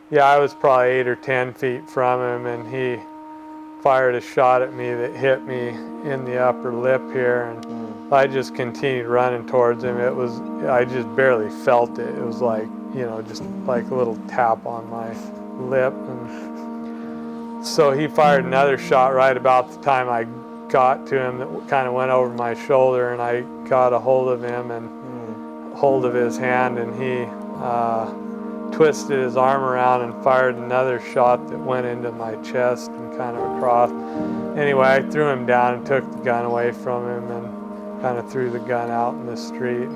Yeah, I was probably 8 or 10 feet from him, and he fired a shot at me that hit me in the upper lip here, and I just continued running towards him. I just barely felt it. It was like, just like a little tap on my lip. And so he fired another shot right about the time I got to him that kind of went over my shoulder, and I got a hold of him and hold of his hand, and he twisted his arm around and fired another shot that went into my chest and kind of across. Anyway, I threw him down and took the gun away from him and kind of threw the gun out in the street.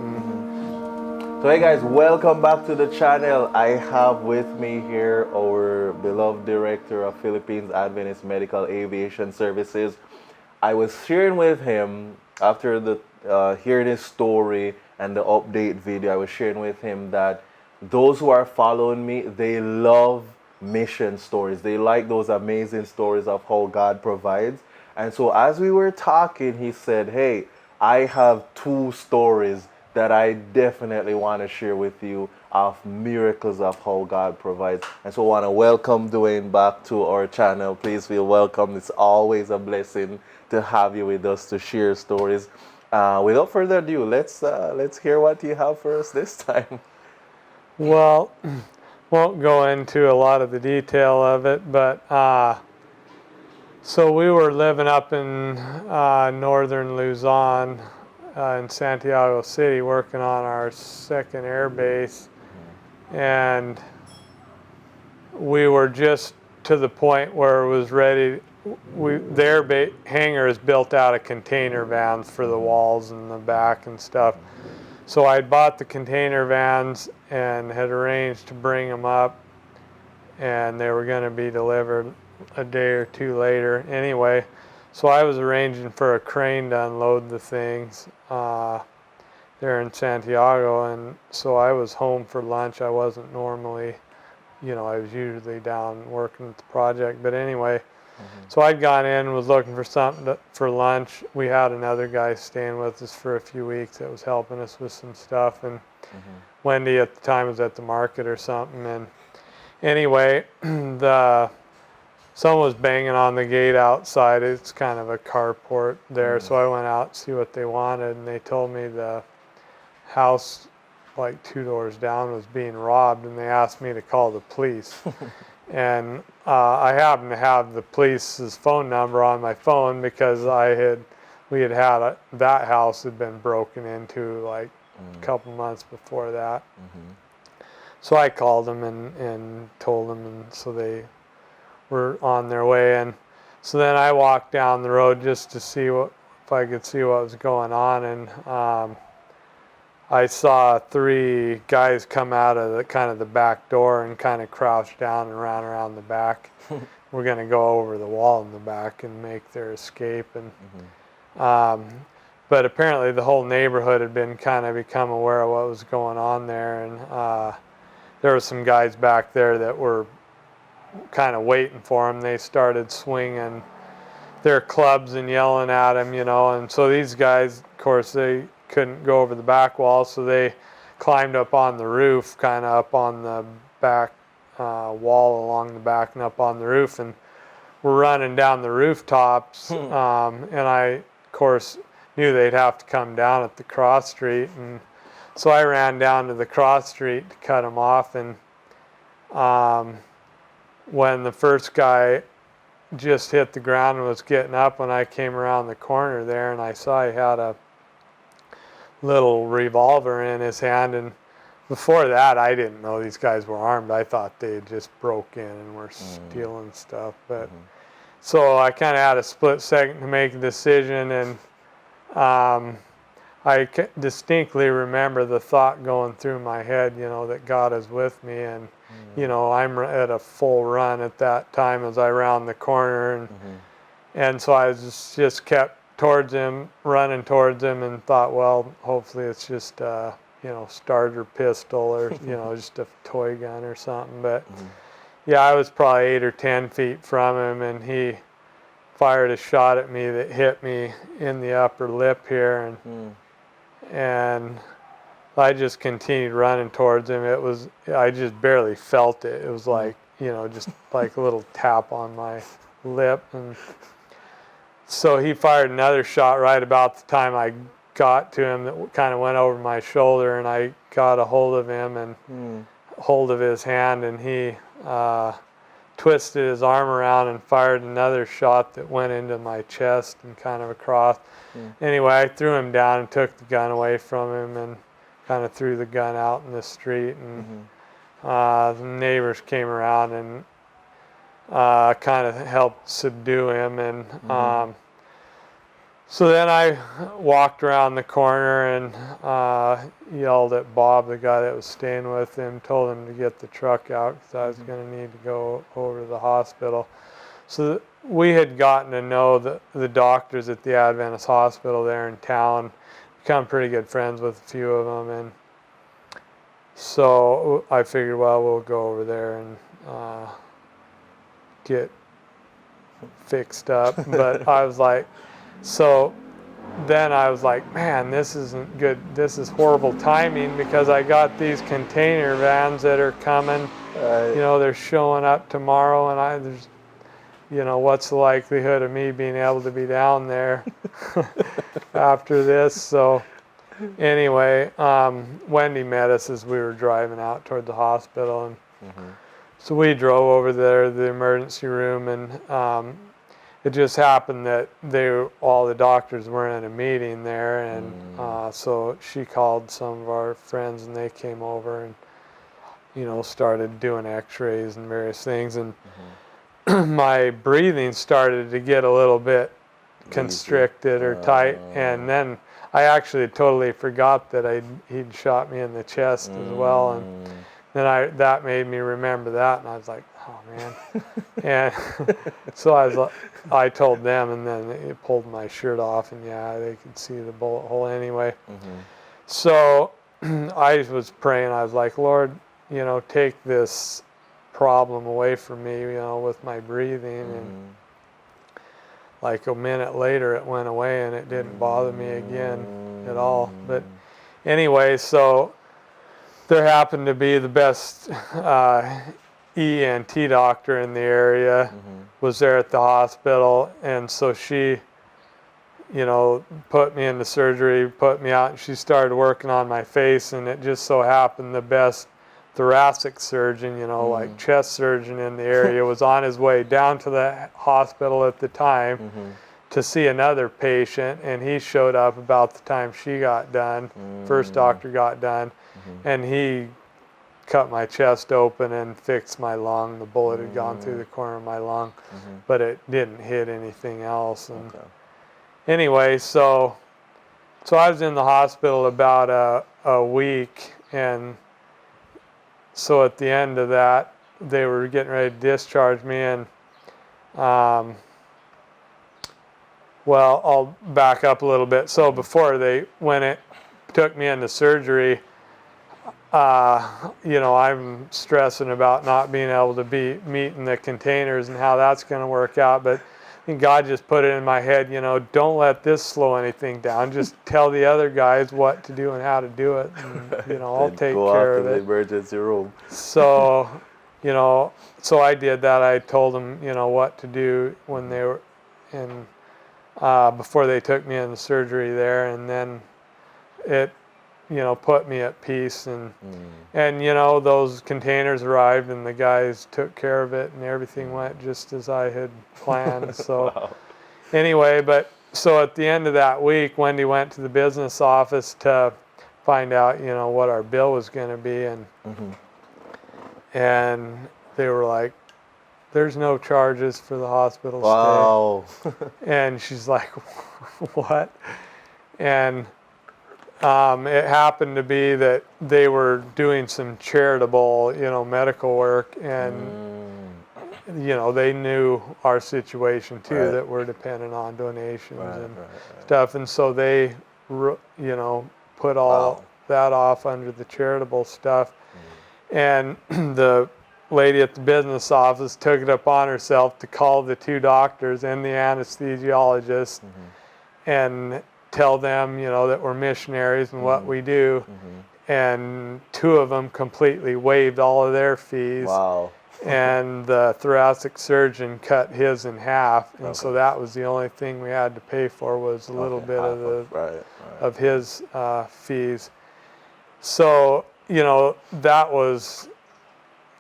So hey guys, welcome back to the channel. I have with me here our beloved director of Philippines Adventist Medical Aviation Services. I was sharing with him after hearing his story and the update video. I was sharing with him that those who are following me, they love mission stories. They like those amazing stories of how God provides. And so as we were talking, he said, hey, I have 2 stories that I definitely want to share with you of miracles of how God provides. And so I want to welcome Dwayne back to our channel. Please feel welcome. It's always a blessing to have you with us to share stories. Without further ado, let's hear what you have for us this time. Well, won't go into a lot of the detail of it, but so we were living up in northern Luzon in Santiago City working on our second air base, and we were just to the point where it was ready. Their hangar is built out of container vans for the walls and the back and stuff. So I bought the container vans and had arranged to bring them up, and they were going to be delivered a day or 2 later. Anyway, so I was arranging for a crane to unload the things there in Santiago, and so I was home for lunch. I wasn't normally, I was usually down working at the project, but anyway, so I'd gone in and was looking for something for lunch. We had another guy staying with us for a few weeks that was helping us with some stuff, and Wendy at the time was at the market or something. And anyway, someone was banging on the gate outside. It's kind of a carport there, so I went out to see what they wanted, and they told me the house like 2 doors down was being robbed, and they asked me to call the police. And I happened to have the police's phone number on my phone because that house had been broken into like a couple months before that. So I called them and told them, and so they were on their way. And so then I walked down the road just to see if I could see what was going on, and I saw 3 guys come out of the back door and kind of crouch down and run around the back. We're going to go over the wall in the back and make their escape. And but apparently the whole neighborhood had become aware of what was going on there, and there were some guys back there that were kind of waiting for him. They started swinging their clubs and yelling at him, and so these guys, of course, they couldn't go over the back wall, so they climbed up on the roof, kind of up on the back wall along the back and up on the roof, and were running down the rooftops. And I, of course, knew they'd have to come down at the cross street, and so I ran down to the cross street to cut them off. And when the first guy just hit the ground and was getting up, when I came around the corner there, and I saw he had a little revolver in his hand, and before that I didn't know these guys were armed. I thought they had just broke in and were stealing stuff, but so I kind of had a split second to make a decision, and I distinctly remember the thought going through my head, that God is with me, and I'm at a full run at that time as I round the corner, and so I just kept towards him, running towards him, and thought, well, hopefully it's just starter pistol or just a toy gun or something. But yeah, I was probably 8 or 10 feet from him, and he fired a shot at me that hit me in the upper lip here, and I just continued running towards him. I just barely felt it. It was like, just like a little tap on my lip. And so he fired another shot right about the time I got to him that kind of went over my shoulder, and I got a hold of him and hold of his hand, and he twisted his arm around and fired another shot that went into my chest and kind of across. Anyway, I threw him down and took the gun away from him and kind of threw the gun out in the street, and the neighbors came around and kind of helped subdue him, and so then I walked around the corner and yelled at Bob, the guy that was staying with him, told him to get the truck out because I was going to need to go over to the hospital. So we had gotten to know the doctors at the Adventist hospital there in town, become pretty good friends with a few of them, and so I figured, well, we'll go over there and get fixed up. But I was like, so then I was like, man, this isn't good. This is horrible timing because I got these container vans that are coming. They're showing up tomorrow, and there's, what's the likelihood of me being able to be down there after this? So anyway, Wendy met us as we were driving out toward the hospital, and so we drove over there to the emergency room, and it just happened that all the doctors were in a meeting there, and so she called some of our friends, and they came over and started doing x-rays and various things, and my breathing started to get a little bit constricted or tight, and then I actually totally forgot that he'd shot me in the chest as well, and then that made me remember that, and I was like, oh man. And so I told them, and then they pulled my shirt off, and yeah, they could see the bullet hole anyway. So I was praying. I was like, Lord, take this problem away from me, with my breathing. And like a minute later, it went away, and it didn't bother me again at all. But anyway, so there happened to be the best ENT doctor in the area was there at the hospital, and so she put me into surgery, put me out, and she started working on my face, and it just so happened the best thoracic surgeon, like chest surgeon in the area was on his way down to the hospital at the time to see another patient, and he showed up about the time she got done, first doctor got done, and he cut my chest open and fixed my lung. The bullet had gone through the corner of my lung, but it didn't hit anything else. And anyway, so I was in the hospital about a week, and so at the end of that, they were getting ready to discharge me, and well, I'll back up a little bit. So when it took me into surgery, I'm stressing about not being able to be meeting the containers and how that's going to work out. But I think God just put it in my head, don't let this slow anything down. Just tell the other guys what to do and how to do it. And, I'll take care of it. Go out to the emergency room. So, so I did that. I told them, what to do when they were in, before they took me in the surgery there. And then it, put me at peace, and those containers arrived, and the guys took care of it, and everything went just as I had planned. So anyway, so at the end of that week, Wendy went to the business office to find out, what our bill was going to be, and they were like, there's no charges for the hospital stay. And she's like, what? And it happened to be that they were doing some charitable, medical work, and they knew our situation too, that we're dependent on donations and stuff, and so they, put all that off under the charitable stuff, and the lady at the business office took it upon herself to call the two doctors and the anesthesiologist and tell them, that we're missionaries and what we do. and 2 of them completely waived all of their fees. Wow. And the thoracic surgeon cut his in half, and so Okay. that was the only thing we had to pay for was a little Okay, bit half of the right. of his fees. So, you know, that was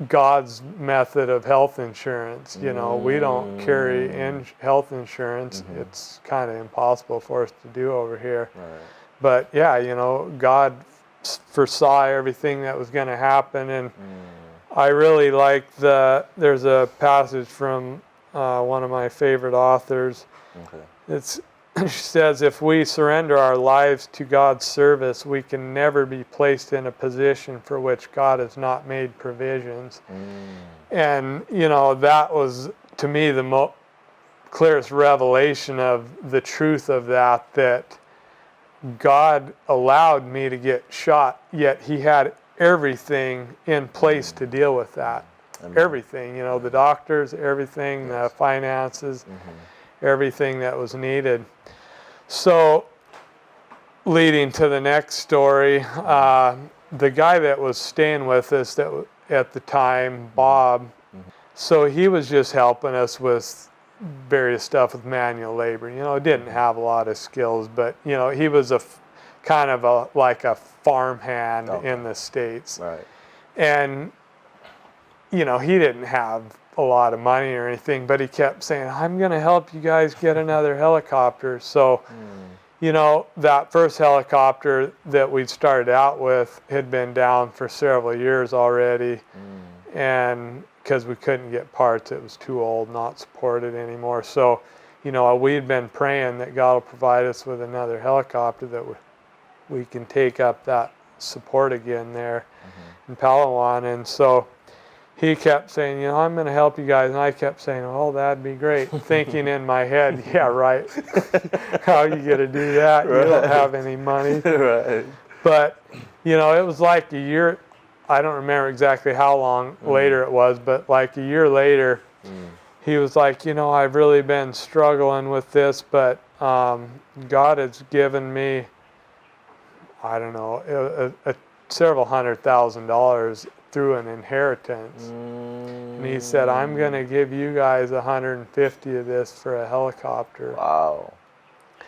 God's method of health insurance. You know, we don't carry health insurance. It's kind of impossible for us to do over here. Right. But yeah, you know, God foresaw everything that was going to happen, and I really like there's a passage from one of my favorite authors. Okay. She says, if we surrender our lives to God's service, we can never be placed in a position for which God has not made provisions. And, you know, that was, to me, the clearest revelation of the truth of that God allowed me to get shot, yet he had everything in place to deal with that. Amen. Everything, you know, the doctors, everything, Yes. the finances, everything that was needed. So, leading to the next story, the guy that was staying with us at the time, Bob, so he was just helping us with various stuff with manual labor. You know, didn't have a lot of skills, but, you know, he was kind of like a farmhand in the States. Right. And, you know, he didn't have a lot of money or anything, but he kept saying, I'm going to help you guys get another helicopter. So, you know, that first helicopter that we'd started out with had been down for several years already. And because we couldn't get parts, it was too old, not supported anymore. So, you know, we'd been praying that God will provide us with another helicopter that we can take up that support again there in Palawan. And so he kept saying, you know, I'm going to help you guys. And I kept saying, oh, that'd be great. Thinking in my head, yeah, right. How are you going to do that? You don't have any money. Right. But, you know, it was like a year. I don't remember exactly how long later it was, but like a year later, he was like, you know, I've really been struggling with this, but God has given me, I don't know, several $100,000 through an inheritance. And he said, I'm going to give you guys 150 of this for a helicopter. Wow.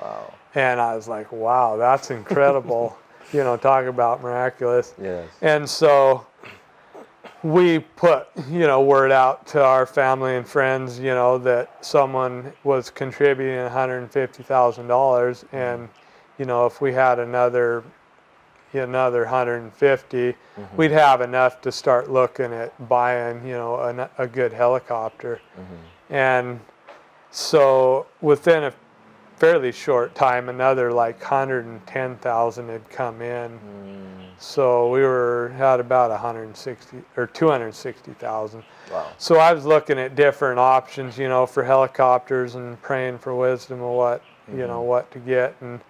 Wow. And I was like, wow, that's incredible. You know, talk about miraculous. Yes. And so we put, you know, word out to our family and friends, you know, that someone was contributing $150,000. And, you know, if we had another 150, we'd have enough to start looking at buying, you know, a good helicopter. And so within a fairly short time, another like 110,000 had come in. So we had about 160 or 260,000. Wow. So I was looking at different options, you know, for helicopters and praying for wisdom of what, you know, what to get, and,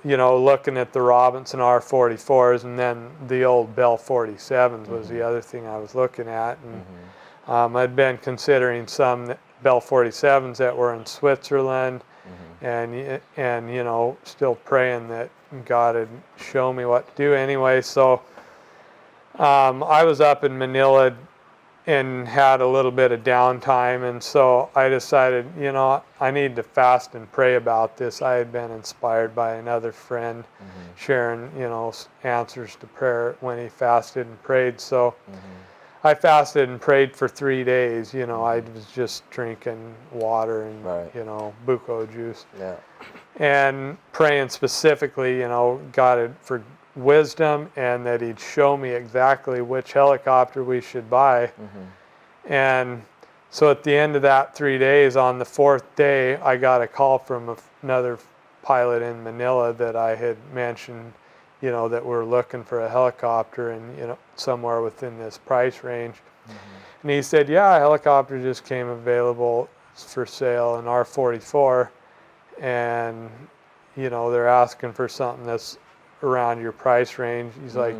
you know, looking at the Robinson R44s, and then the old Bell 47s was the other thing I was looking at. And I'd been considering some Bell 47s that were in Switzerland, and you know, still praying that God would show me what to do anyway. So I was up in Manila and had a little bit of downtime, and so I decided, you know, I need to fast and pray about this. I had been inspired by another friend sharing, you know, answers to prayer when he fasted and prayed. So I fasted and prayed for 3 days. You know, I was just drinking water and, you know, buko juice. Yeah. And praying specifically, you know, God for wisdom, and that he'd show me exactly which helicopter we should buy. And so at the end of that 3 days, on the 4th day, I got a call from another pilot in Manila that I had mentioned, you know, that we're looking for a helicopter, and, you know, somewhere within this price range. And he said, yeah, a helicopter just came available for sale, an R44, and, you know, they're asking for something that's around your price range. He's like,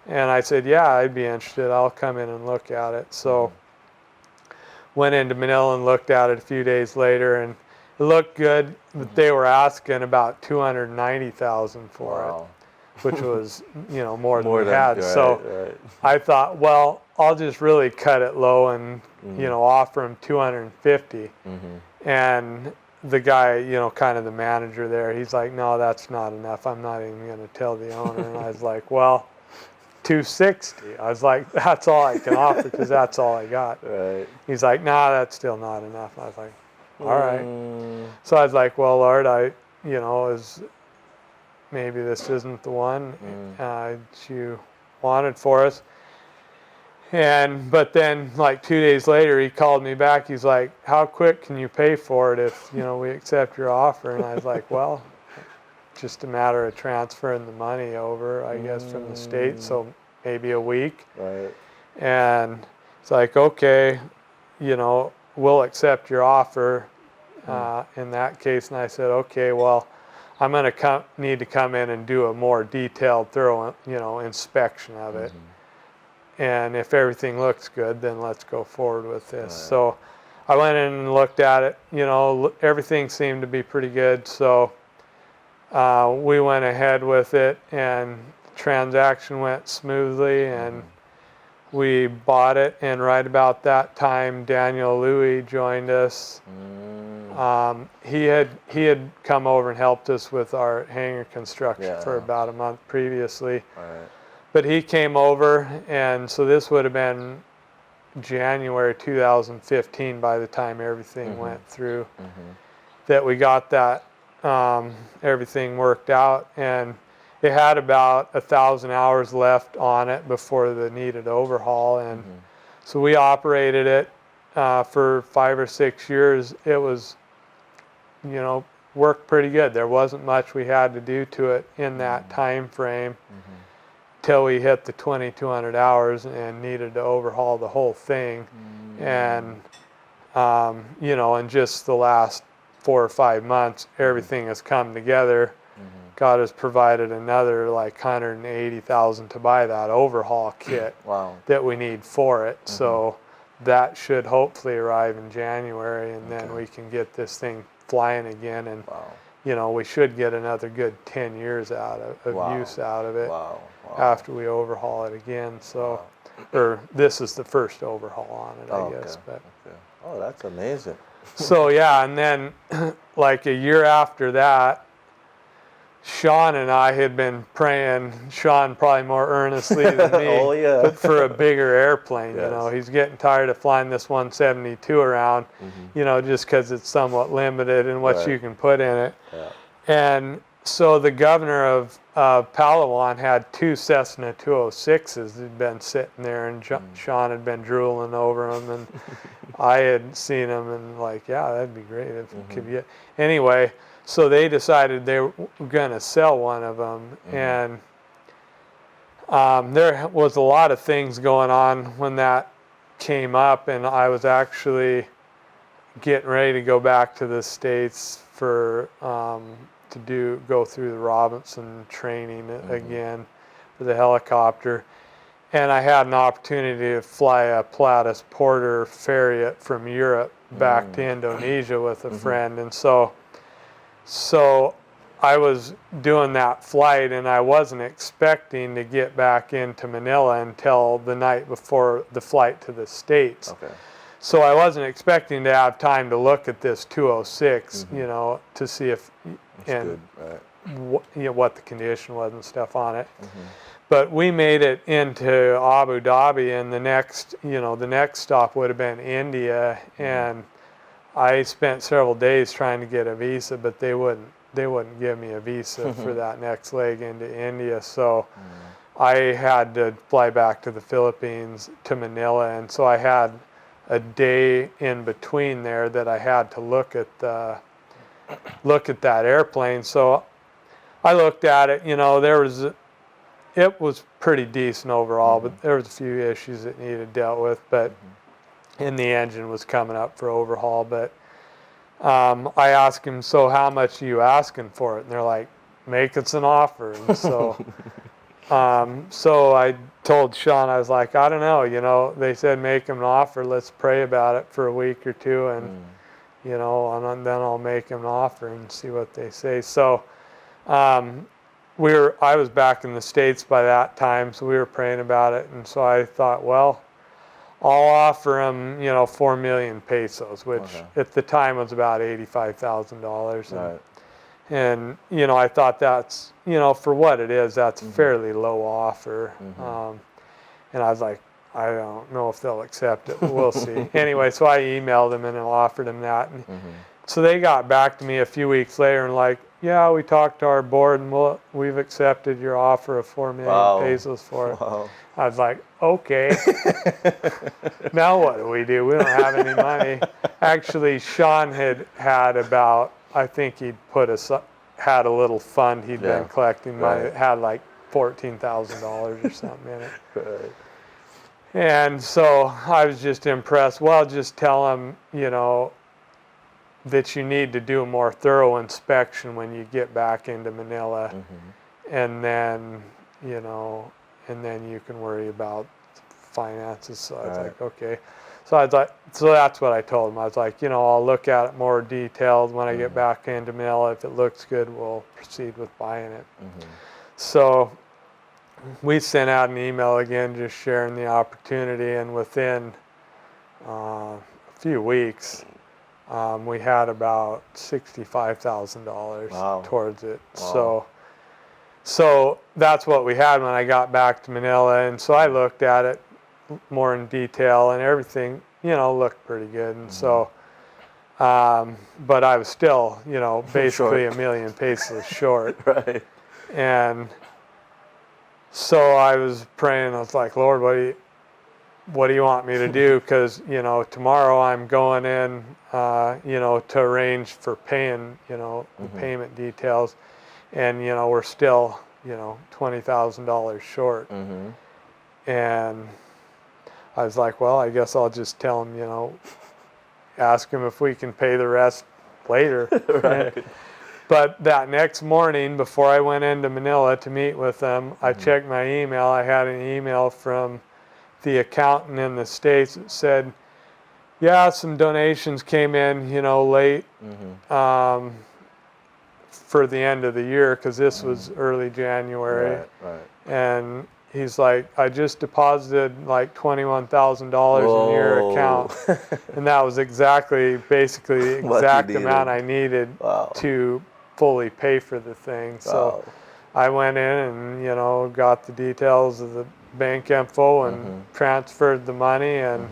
and I said, yeah, I'd be interested. I'll come in and look at it. So went into Manila and looked at it a few days later, and it looked good, but they were asking about $290,000 for it. which was, more than More we than had. So right. I thought, well, I'll just really cut it low and, offer him 250. And the guy, kind of the manager there, he's like, no, that's not enough. I'm not even going to tell the owner. And I was like, well, 260. I was like, that's all I can offer because that's all I got. Right. He's like, nah, that's still not enough. I was like, all right. So I was like, well, Lord, is maybe this isn't the one that you wanted for us. But then like 2 days later, he called me back. He's like, how quick can you pay for it if, we accept your offer? And I was like, well, just a matter of transferring the money over, I guess, from the States. So maybe a week. Right. And it's like, okay, we'll accept your offer in that case. And I said, okay, well, I'm going to need to come in and do a more detailed, thorough, inspection of it. And if everything looks good, then let's go forward with this. Right. So I went in and looked at it. Everything seemed to be pretty good. So we went ahead with it, and the transaction went smoothly, and we bought it. And right about that time, Daniel Louie joined us. He had come over and helped us with our hangar construction for about a month previously. Right. But he came over, and so this would have been January 2015 by the time everything went through, that we got that everything worked out. And it had about 1,000 hours left on it before the needed overhaul. And so we operated it for 5 or 6 years. It was, worked pretty good. There wasn't much we had to do to it in that time frame. Till we hit the 2,200 hours and needed to overhaul the whole thing. And, in just the last 4 or 5 months, everything has come together. God has provided another like $180,000 to buy that overhaul kit that we need for it. So that should hopefully arrive in January, and then we can get this thing flying again. And we should get another good 10 years out of use out of it after we overhaul it again. So, or this is the first overhaul on it, I guess. But oh, that's amazing. So yeah, and then like a year after that, Sean and I had been praying, Sean probably more earnestly than me, but for a bigger airplane. He's getting tired of flying this 172 around, just because it's somewhat limited in what you can put in it. And so the governor of Palawan had 2 Cessna 206s that had been sitting there, and Sean had been drooling over them, and I had seen them, and like, yeah, that'd be great if we could get. Anyway, so they decided they were going to sell one of them, and there was a lot of things going on when that came up, and I was actually getting ready to go back to the States for go through the Robinson training again for the helicopter. And I had an opportunity to fly a Pilatus Porter Farragut from Europe back to Indonesia with a friend. And so I was doing that flight, and I wasn't expecting to get back into Manila until the night before the flight to the States. So I wasn't expecting to have time to look at this 206, to see if what the condition was and stuff on it. But we made it into Abu Dhabi, and the next stop would have been India, and I spent several days trying to get a visa, but they wouldn't give me a visa for that next leg into India. So I had to fly back to the Philippines to Manila, and so I had a day in between there that I had to look at that airplane. So I looked at it. It was pretty decent overall, but there was a few issues that needed dealt with. But and the engine was coming up for overhaul. But I asked him, so how much are you asking for it? And they're like, make us an offer. And so so I told Sean, I was like, I don't know, they said make him an offer. Let's pray about it for a week or two, and and then I'll make him an offer and see what they say. So I was back in the States by that time, so we were praying about it, and so I thought, well, I'll offer him, 4 million pesos, which at the time was about $85,000. Right. And, I thought that's, for what it is, that's a fairly low offer. And I was like, I don't know if they'll accept it, but we'll see. Anyway, so I emailed them and offered them that. And so they got back to me a few weeks later and like, yeah, we talked to our board and we've accepted your offer of 4 million pesos for it. Wow. I was like, okay. Now what do? We don't have any money. Actually, Sean had about, I think he'd had a little fund he'd been collecting money. It had like $14,000 or something in it. Right. And so I was just impressed. Well, just tell them, that you need to do a more thorough inspection when you get back into Manila. And then, and then you can worry about finances. So I was like, okay. So I thought, so that's what I told him. I was like, I'll look at it more detailed when I get back into Manila. If it looks good, we'll proceed with buying it. So we sent out an email again, just sharing the opportunity, and within a few weeks, we had about $65,000 towards it. Wow. So that's what we had when I got back to Manila, and so I looked at it more in detail, and everything, looked pretty good. And so, but I was still, basically $1 million pesos short. Right. And so I was praying. I was like, Lord, what do you want me to do? Because, tomorrow I'm going in, to arrange for paying, the payment details. And, we're still, $20,000 short. And I was like, well, I guess I'll just tell him, ask him if we can pay the rest later. Right. But that next morning, before I went into Manila to meet with them, I checked my email. I had an email from the accountant in the States that said, yeah, some donations came in, late for the end of the year, because this was early January. Right. And he's like, I just deposited like $21,000 in your account. And that was basically the exact amount I needed to fully pay for the thing. So I went in and, got the details of the bank info and transferred the money, and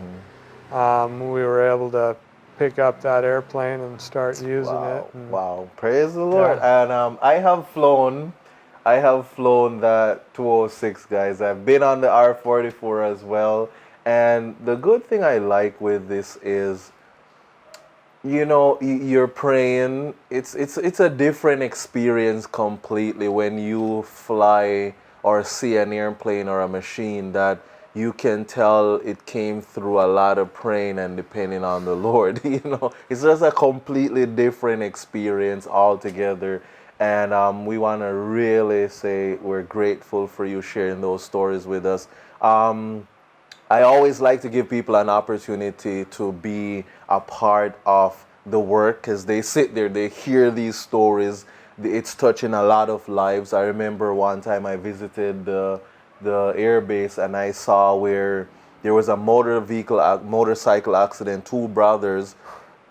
we were able to pick up that airplane and start using it. And wow. Praise the Lord. And I have flown that 206, guys. I've been on the R44 as well. And the good thing I like with this is, you're praying. It's a different experience completely when you fly or see an airplane or a machine that you can tell it came through a lot of praying and depending on the Lord. It's just a completely different experience altogether. And we want to really say we're grateful for you sharing those stories with us. I always like to give people an opportunity to be a part of the work, because they sit there, they hear these stories. It's touching a lot of lives. I remember one time I visited the air base, and I saw where there was a motorcycle accident. Two brothers,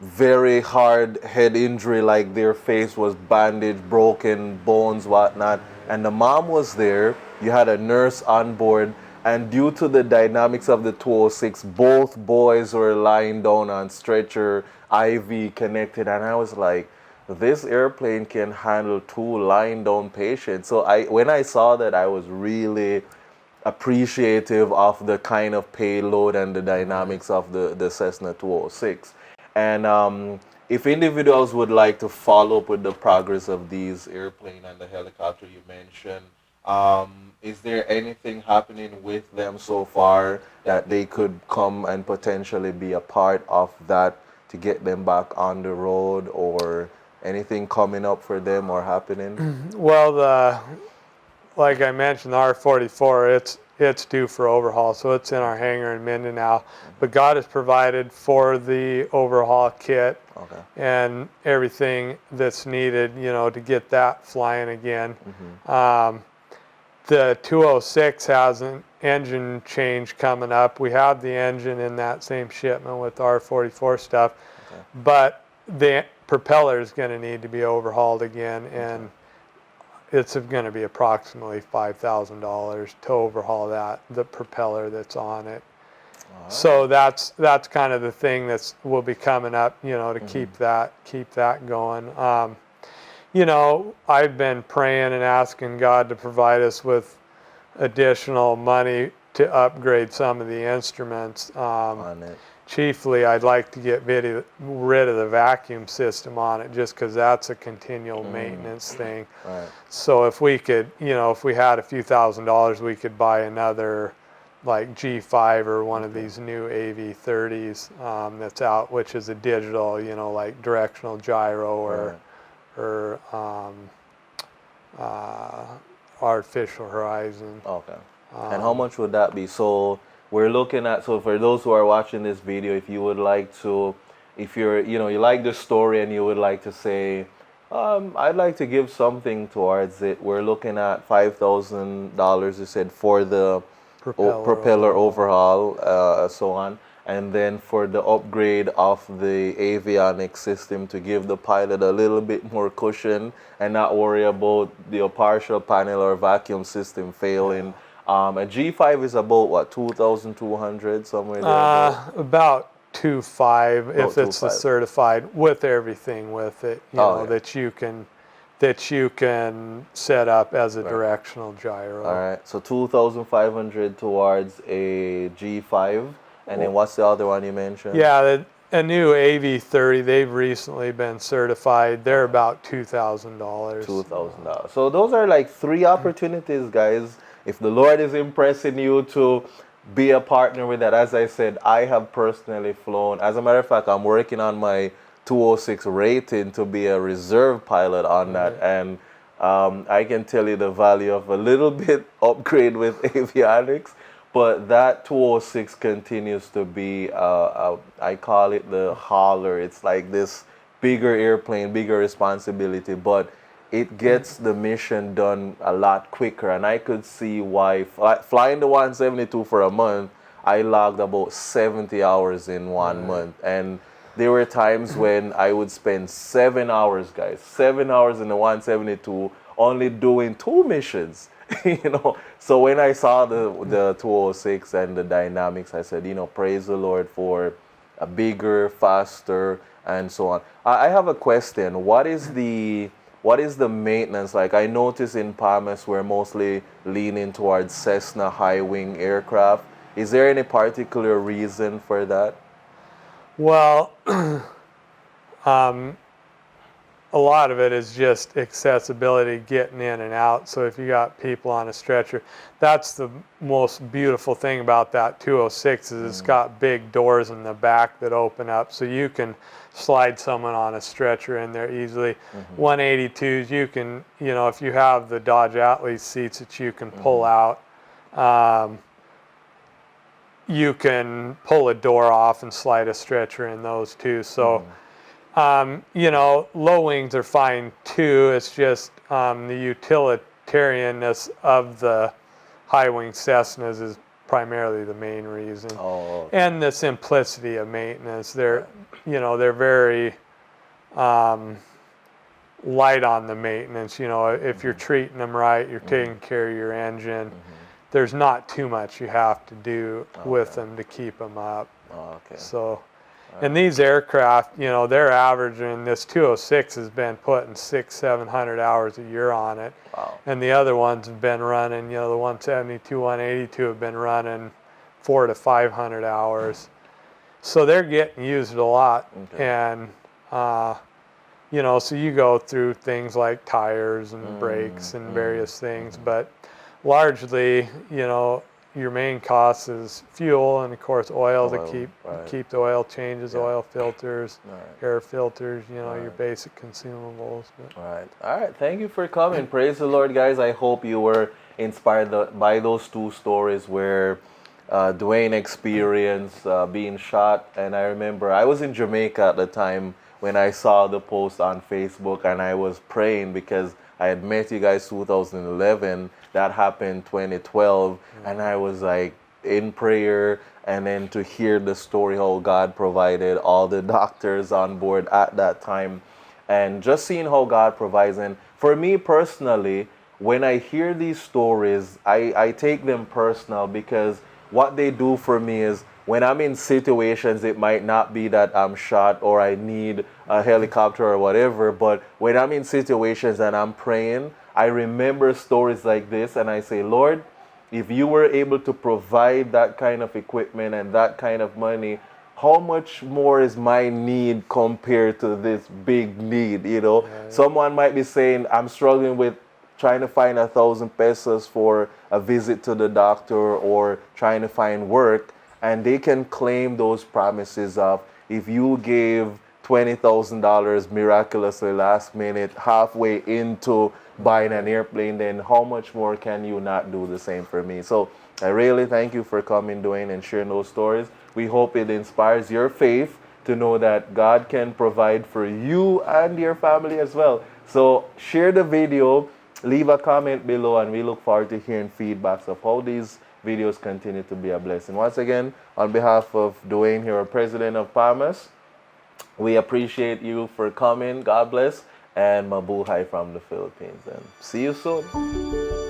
very hard head injury, like their face was bandaged, broken bones, whatnot. And the mom was there. You had a nurse on board. And due to the dynamics of the 206, both boys were lying down on stretcher, IV connected. And I was like, this airplane can handle 2 lying down patients. So when I saw that, I was really appreciative of the kind of payload and the dynamics of the Cessna 206. And if individuals would like to follow up with the progress of these airplane and the helicopter you mentioned, is there anything happening with them so far that they could come and potentially be a part of that to get them back on the road, or anything coming up for them or happening? Well, like I mentioned, the R44, it's due for overhaul. So it's in our hangar in Minden now. But God has provided for the overhaul kit Okay. and everything that's needed, you know, to get that flying again. The 206 has an engine change coming up. We have the engine in that same shipment with R44 stuff, but the propeller is going to need to be overhauled again, and it's going to be approximately $5,000 to overhaul the propeller that's on it. So that's kind of the thing that's will be coming up, you know, to keep that going. You know, I've been praying and asking God to provide us with additional money to upgrade some of the instruments. On it. Chiefly, I'd like to get rid of the vacuum system on it, just because that's a continual maintenance thing. Right. So if we could, you know, if we had a few $1,000s, we could buy another like G5 or one of these new AV30s that's out, which is a digital, you know, like directional gyro or artificial horizon. Okay. And how much would that be? So we're looking at, so for those who are watching this video, if you would like to, if you're, you know, you like the story and you would like to say, I'd like to give something towards it, we're looking at $5,000, you said, for the propeller overhaul, so on. And then for the upgrade of the avionics system to give the pilot a little bit more cushion and not worry about the partial panel or vacuum system failing. A G5 is about what, 2,200 somewhere there? About 2.5 if it's the 2.5. certified with everything with it, you know, that you can set up as a directional gyro. All right, so 2,500 towards a G5, and then what's the other one you mentioned? Yeah, a new AV30. They've recently been certified. They're about $2,000. $2,000. So those are like 3 opportunities, guys. If the Lord is impressing you to be a partner with that, as I said, I have personally flown. As a matter of fact, I'm working on my 206 rating to be a reserve pilot on that, and I can tell you the value of a little bit upgrade with avionics, but that 206 continues to be, I call it the hauler. It's like this bigger airplane, bigger responsibility, but it gets the mission done a lot quicker, and I could see why flying the 172 for a month, I logged about 70 hours in 1 month, and there were times when I would spend 7 hours, guys, 7 hours in the 172 only doing 2 missions, you know. So when I saw the 206 and the dynamics, I said, you know, praise the Lord for a bigger, faster, and so on. I have a question. What is the maintenance like? I notice in PAMAS we're mostly leaning towards Cessna high-wing aircraft. Is there any particular reason for that? Well, a lot of it is just accessibility, getting in and out. So if you got people on a stretcher, that's the most beautiful thing about that 206 is it's got big doors in the back that open up, so you can slide someone on a stretcher in there easily. 182s, you can, you know, if you have the Dodge Atlas seats that you can pull out, you can pull a door off and slide a stretcher in those too. So, you know, low wings are fine too. It's just the utilitarianness of the high wing Cessnas is primarily the main reason. And the simplicity of maintenance. They're, you know, they're very light on the maintenance. You know, if you're treating them right, you're taking care of your engine. There's not too much you have to do with them to keep them up. So, and these aircraft, you know, they're averaging, this 206 has been putting 600-700 hours a year on it. And the other ones have been running, you know, the 172, 182 have been running 400 to 500 hours. So they're getting used a lot. And, you know, so you go through things like tires and brakes and various things, but largely, you know, your main cost is fuel and of course oil to Oil, right. keep the oil changes, Yeah. oil filters, Right. air filters, you know, your Right. basic consumables. But All right. Thank you for coming. Praise the Lord, guys. I hope you were inspired by those two stories where Dwayne experienced being shot. And I remember I was in Jamaica at the time when I saw the post on Facebook, and I was praying because I had met you guys 2011. That happened 2012, and I was like in prayer, and then to hear the story how God provided all the doctors on board at that time, and just seeing how God provides. And for me personally, when I hear these stories, I take them personal because what they do for me is when I'm in situations, it might not be that I'm shot or I need a helicopter or whatever, but when I'm in situations and I'm praying, I remember stories like this and I say, Lord, if you were able to provide that kind of equipment and that kind of money, how much more is my need compared to this big need? You know, someone might be saying, I'm struggling with trying to find 1,000 pesos for a visit to the doctor or trying to find work, and they can claim those promises of if you gave $20,000 miraculously last minute halfway into buying an airplane, then how much more can you not do the same for me? So I really thank you for coming, Dwayne, and sharing those stories. We hope it inspires your faith to know that God can provide for you and your family as well. So share the video, leave a comment below, and we look forward to hearing feedbacks of how these videos continue to be a blessing. Once again, on behalf of Dwayne here, President of PAMAS, we appreciate you for coming. God bless. And mabuhay from the Philippines. And see you soon.